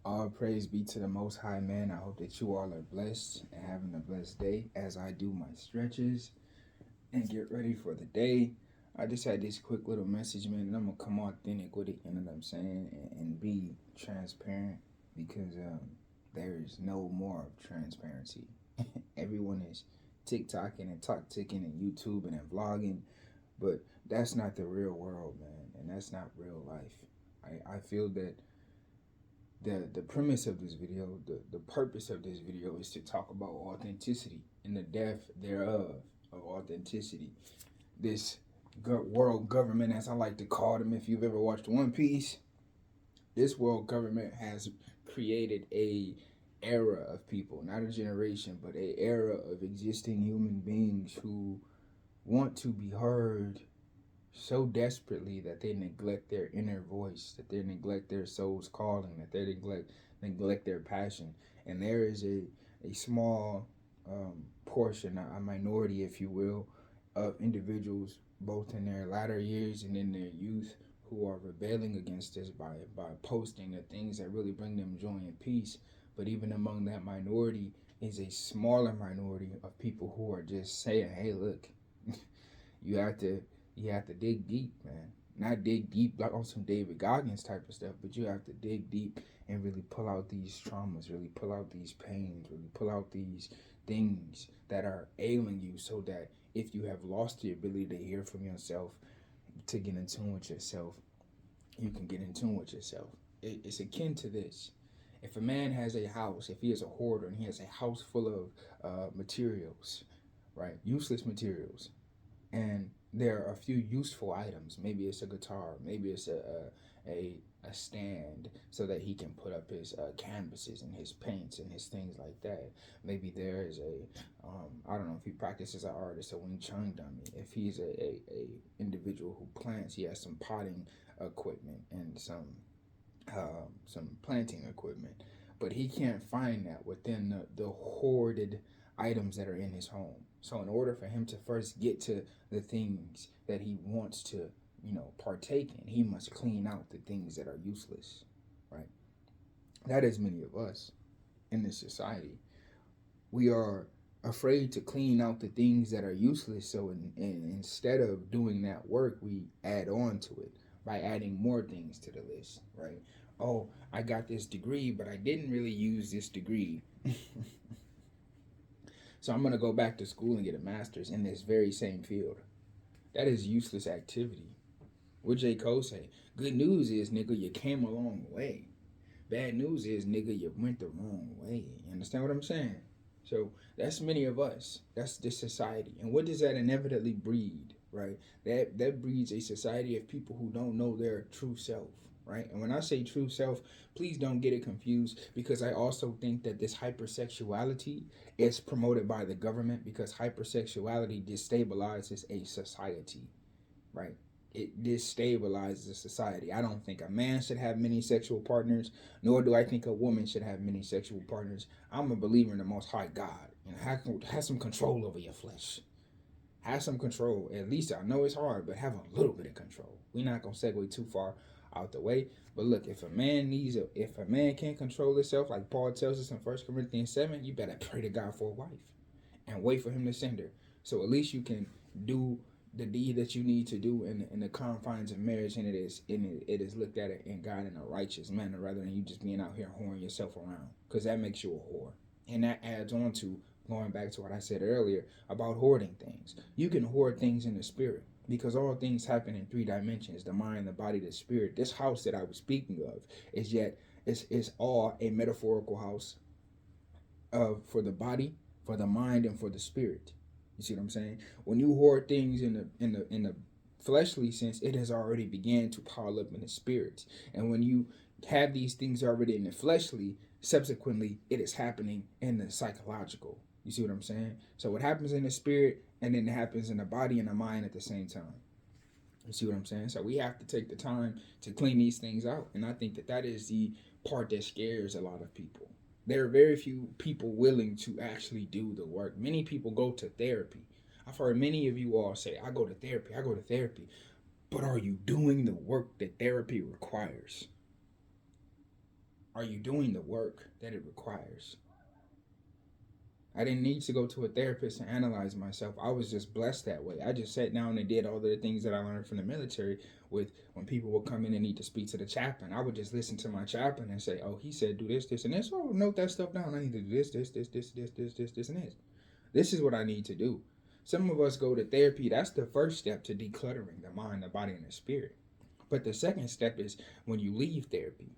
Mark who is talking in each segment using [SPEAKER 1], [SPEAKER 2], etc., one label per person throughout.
[SPEAKER 1] All praise be to the Most High, man. I hope that you all are blessed and having a blessed day as I do my stretches and get ready for the day. I just had this quick little message, man, and I'm going to come authentic with it, you know what I'm saying, and be transparent because there is no more of transparency. Everyone is TikToking and talk ticking and YouTubing and vlogging, but that's not the real world, man, and that's not real life. I feel that the premise of this video, the purpose of this video is to talk about authenticity and the depth thereof of authenticity. This world government, as I like to call them, if you've ever watched One Piece, this world government has created a era of people, not a generation, but a era of existing human beings who want to be heard so desperately that they neglect their inner voice, that they neglect their soul's calling, that they neglect their passion. And there is a small portion, a minority, if you will, of individuals, both in their latter years and in their youth, who are rebelling against this by posting the things that really bring them joy and peace. But even among that minority is a smaller minority of people who are just saying, hey, look, you have to dig deep, man. Not dig deep like on some David Goggins type of stuff, but you have to dig deep and really pull out these traumas, really pull out these pains, really pull out these things that are ailing you, so that if you have lost the ability to hear from yourself, to get in tune with yourself, you can get in tune with yourself. It's akin to this. If a man has a house, if he is a hoarder and he has a house full of materials, right, useless materials, and there are a few useful items. Maybe it's a guitar. Maybe it's a stand so that he can put up his canvases and his paints and his things like that. Maybe there is I don't know if he practices an artist, a Wing Chun dummy. If he's a individual who plants, he has some potting equipment and some planting equipment. But he can't find that within the hoarded items that are in his home. So in order for him to first get to the things that he wants to, partake in, he must clean out the things that are useless, right? That is many of us in this society. We are afraid to clean out the things that are useless. So instead of doing that work, we add on to it by adding more things to the list, right? Oh, I got this degree, but I didn't really use this degree. So I'm going to go back to school and get a master's in this very same field. That is useless activity. What J. Cole say? Good news is, nigga, you came a long way. Bad news is, nigga, you went the wrong way. You understand what I'm saying? So that's many of us. That's this society. And what does that inevitably breed, right? That breeds a society of people who don't know their true self, right? And when I say true self, please don't get it confused, because I also think that this hypersexuality is promoted by the government, because hypersexuality destabilizes a society, right? It destabilizes a society. I don't think a man should have many sexual partners, nor do I think a woman should have many sexual partners. I'm a believer in the Most High God. Have some control over your flesh. Have some control. At least, I know it's hard, but have a little bit of control. We're not gonna segue too far out the way. But look, if a man can't control himself, like Paul tells us in 1 Corinthians 7, you better pray to God for a wife and wait for him to send her. So at least you can do the deed that you need to do in the confines of marriage, and it is looked at in God in a righteous manner, rather than you just being out here whoring yourself around, because that makes you a whore. And that adds on to going back to what I said earlier about hoarding things. You can hoard things in the spirit, because all things happen in 3 dimensions: the mind, the body, the spirit. This house that I was speaking of is all a metaphorical house for the body, for the mind, and for the spirit. You see what I'm saying? When you hoard things in the fleshly sense, it has already began to pile up in the spirit. And when you have these things already in the fleshly, subsequently it is happening in the psychological. You see what I'm saying? So what happens in the spirit, and then it happens in the body and the mind at the same time. You see what I'm saying? So we have to take the time to clean these things out. And I think that is the part that scares a lot of people. There are very few people willing to actually do the work. Many people go to therapy. I've heard many of you all say, I go to therapy, I go to therapy. But are you doing the work that therapy requires? Are you doing the work that it requires? I didn't need to go to a therapist and analyze myself. I was just blessed that way. I just sat down and did all of the things that I learned from the military. With when people would come in and need to speak to the chaplain, I would just listen to my chaplain and say, "Oh, he said do this, this, and this. Oh, note that stuff down. I need to do this, and this. This is what I need to do." Some of us go to therapy. That's the first step to decluttering the mind, the body, and the spirit. But the second step is when you leave therapy,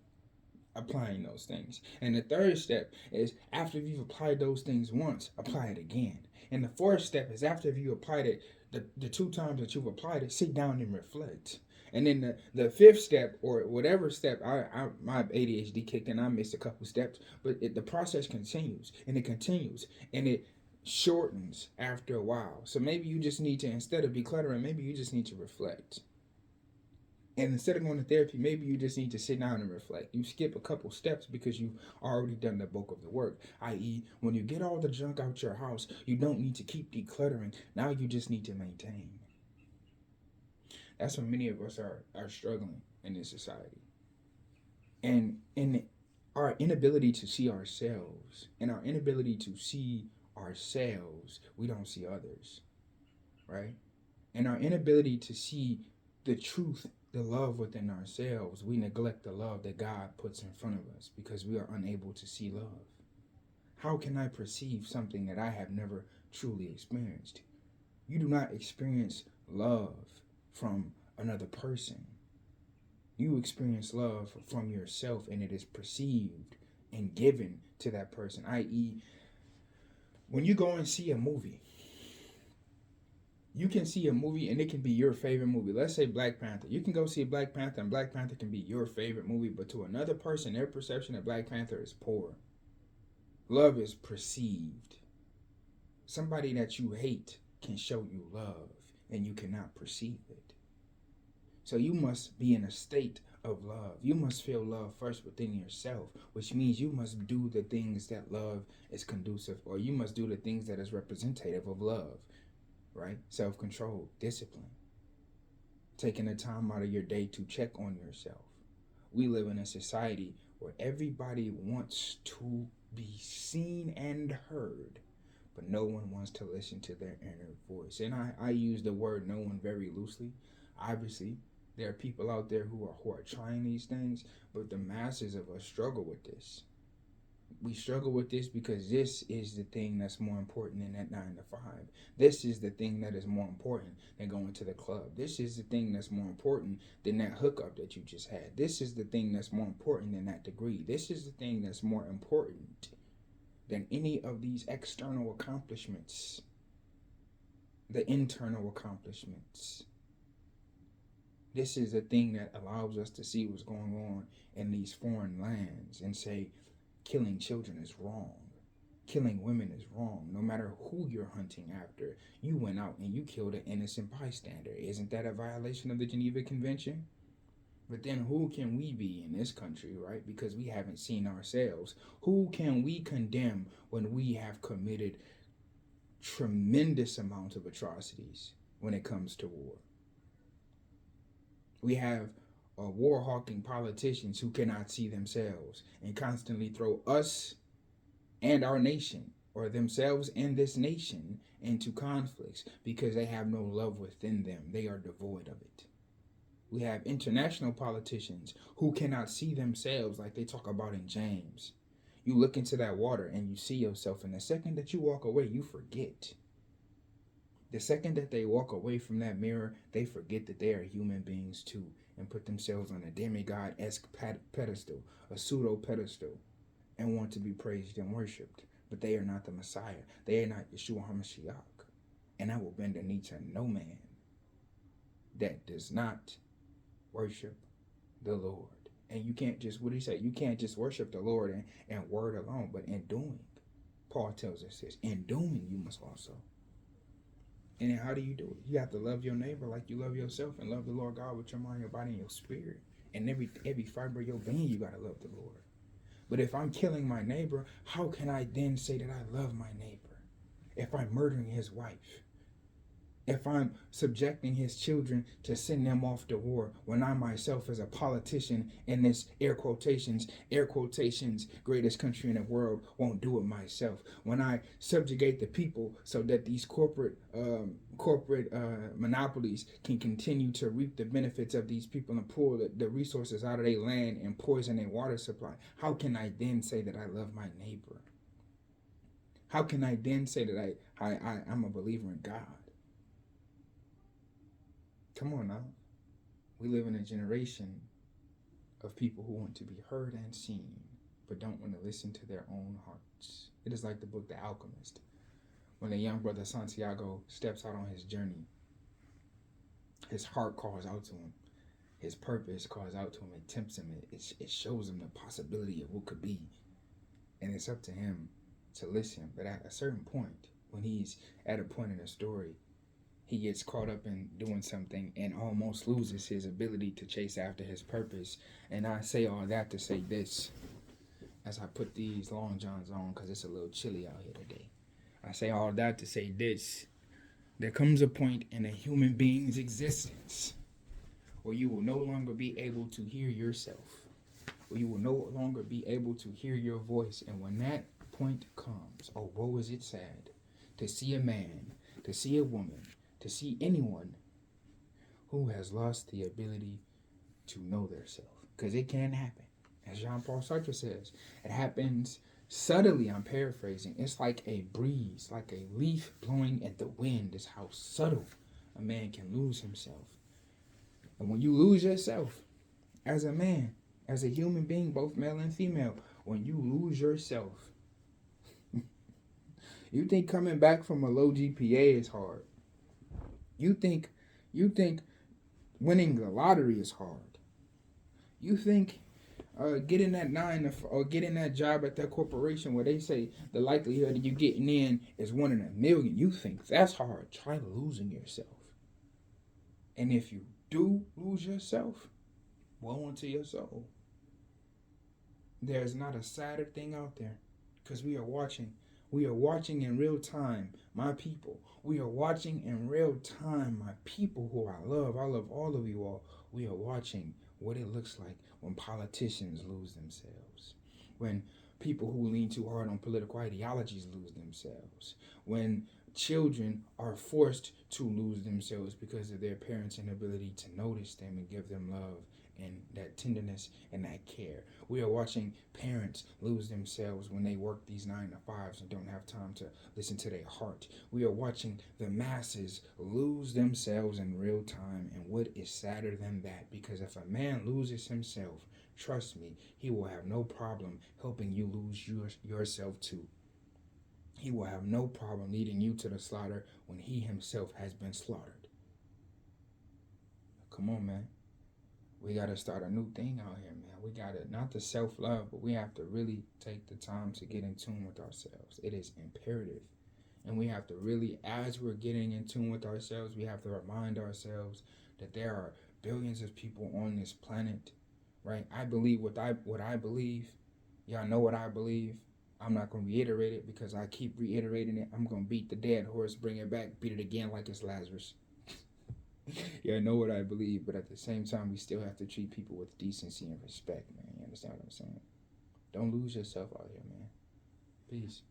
[SPEAKER 1] applying those things. And the third step is after you've applied those things once, apply it again. And the fourth step is after you applied it, the two times that you've applied it, sit down and reflect. And then the fifth step, or whatever step, my ADHD kicked in, I missed a couple steps, but the process continues and it continues and it shortens after a while. So maybe you just need to, instead of decluttering, maybe you just need to reflect. And instead of going to therapy, maybe you just need to sit down and reflect. You skip a couple steps because you've already done the bulk of the work. I.e., when you get all the junk out your house, you don't need to keep decluttering. Now you just need to maintain. That's what many of us are struggling in this society. And in our inability to see ourselves, and our inability to see ourselves, we don't see others, right? And our inability to see the truth, the love within ourselves, we neglect the love that God puts in front of us because we are unable to see love. How can I perceive something that I have never truly experienced? You do not experience love from another person. You experience love from yourself, and it is perceived and given to that person. I.e., when you go and see a movie, you can see a movie and it can be your favorite movie. Let's say Black Panther. You can go see Black Panther and Black Panther can be your favorite movie, but to another person, their perception of Black Panther is poor. Love is perceived. Somebody that you hate can show you love and you cannot perceive it. So you must be in a state of love. You must feel love first within yourself, which means you must do the things that love is conducive, or you must do the things that is representative of love. Right? Self-control, discipline, taking the time out of your day to check on yourself. We live in a society where everybody wants to be seen and heard, but no one wants to listen to their inner voice. And I use the word no one very loosely. Obviously, there are people out there who are trying these things, but the masses of us struggle with this. We struggle with this because this is the thing that's more important than that 9 to 5. This is the thing that is more important than going to the club. This is the thing that's more important than that hookup that you just had. This is the thing that's more important than that degree. This is the thing that's more important than any of these external accomplishments, the internal accomplishments. This is the thing that allows us to see what's going on in these foreign lands and say, killing children is wrong. Killing women is wrong. No matter who you're hunting after, you went out and you killed an innocent bystander. Isn't that a violation of the Geneva Convention? But then who can we be in this country, right? Because we haven't seen ourselves. Who can we condemn when we have committed tremendous amounts of atrocities when it comes to war? We have war-hawking politicians who cannot see themselves and constantly throw us and our nation, or themselves and this nation, into conflicts because they have no love within them. They are devoid of it. We have international politicians who cannot see themselves like they talk about in James. You look into that water and you see yourself, and the second that you walk away, you forget. The second that they walk away from that mirror, they forget that they are human beings too, and put themselves on a demigod-esque pedestal, a pseudo-pedestal, and want to be praised and worshipped. But they are not the Messiah. They are not Yeshua HaMashiach. And I will bend the knee to no man that does not worship the Lord. And you can't just, what did he say? You can't just worship the Lord in word alone, but in doing. Paul tells us this. In doing, you must also. And then how do you do it? You have to love your neighbor like you love yourself, and love the Lord God with your mind, your body, and your spirit. And every fiber of your being, you got to love the Lord. But if I'm killing my neighbor, how can I then say that I love my neighbor? If I'm murdering his wife, if I'm subjecting his children to send them off to war, when I myself as a politician in this air quotations, greatest country in the world, won't do it myself, when I subjugate the people so that these corporate monopolies can continue to reap the benefits of these people and pull the resources out of their land and poison their water supply, how can I then say that I love my neighbor? How can I then say that I'm a believer in God? Come on now. We live in a generation of people who want to be heard and seen, but don't want to listen to their own hearts. It is like the book The Alchemist. When the young brother Santiago steps out on his journey, his heart calls out to him. His purpose calls out to him. It tempts him. It shows him the possibility of what could be. And it's up to him to listen. But at a certain point, when he's at a point in the story, he gets caught up in doing something and almost loses his ability to chase after his purpose. And I say all that to say this, as I put these long johns on because it's a little chilly out here today. I say all that to say this. There comes a point in a human being's existence where you will no longer be able to hear yourself, where you will no longer be able to hear your voice. And when that point comes, oh, woe is it sad to see a man, to see a woman, to see anyone who has lost the ability to know their self. Because it can happen. As Jean-Paul Sartre says, it happens subtly. I'm paraphrasing. It's like a breeze, like a leaf blowing at the wind is how subtle a man can lose himself. And when you lose yourself as a man, as a human being, both male and female, when you lose yourself, you think coming back from a low GPA is hard. You think winning the lottery is hard. You think getting that or getting that job at that corporation where they say the likelihood of you getting in is 1 in a million. You think that's hard. Try losing yourself. And if you do lose yourself, woe unto your soul. There's not a sadder thing out there, because we are watching. We are watching in real time, my people. We are watching in real time, my people who I love. I love all of you all. We are watching what it looks like when politicians lose themselves, when people who lean too hard on political ideologies lose themselves, when children are forced to lose themselves because of their parents' inability to notice them and give them love and that tenderness and that care. We are watching parents lose themselves when they work these 9 to 5s and don't have time to listen to their heart. We are watching the masses lose themselves in real time. And what is sadder than that? Because if a man loses himself, trust me, he will have no problem helping you lose yourself too. He will have no problem leading you to the slaughter when he himself has been slaughtered. Come on, man. We got to start a new thing out here, man. We got to, not the self-love, but we have to really take the time to get in tune with ourselves. It is imperative. And we have to really, as we're getting in tune with ourselves, we have to remind ourselves that there are billions of people on this planet, right? I believe what I believe. Y'all know what I believe. I'm not going to reiterate it because I keep reiterating it. I'm going to beat the dead horse, bring it back, beat it again like it's Lazarus. Yeah, I know what I believe, but at the same time, we still have to treat people with decency and respect, man. You understand what I'm saying? Don't lose yourself out here, man. Peace.